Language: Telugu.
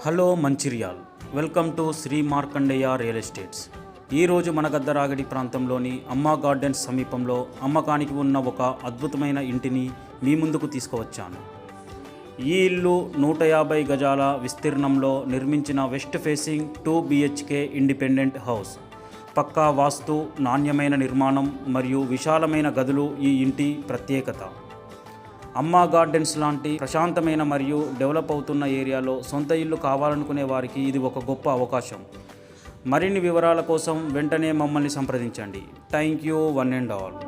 Hello Mancherial, welcome to Shri Markandeya real estates. ఈరోజు మన గద్దరాగడి ప్రాంతంలోని అమ్మా గార్డెన్స్ సమీపంలో అమ్మకానికి ఉన్న ఒక అద్భుతమైన ఇంటిని మీ ముందుకు తీసుకువచ్చాను. ఈ ఇల్లు 150 గజాల విస్తీర్ణంలో నిర్మించిన west facing 2 BHK independent house. పక్కా వాస్తు, నాణ్యమైన నిర్మాణం మరియు విశాలమైన గదులు ఈ ఇంటి ప్రత్యేకత. అమ్మా గార్డెన్స్ లాంటి ప్రశాంతమైన మరియు డెవలప్ అవుతున్న ఏరియాలో సొంత ఇల్లు కావాలనుకునే వారికి ఇది ఒక గొప్ప అవకాశం. మరిన్ని వివరాల కోసం వెంటనే మమ్మల్ని సంప్రదించండి. Thank you one and all.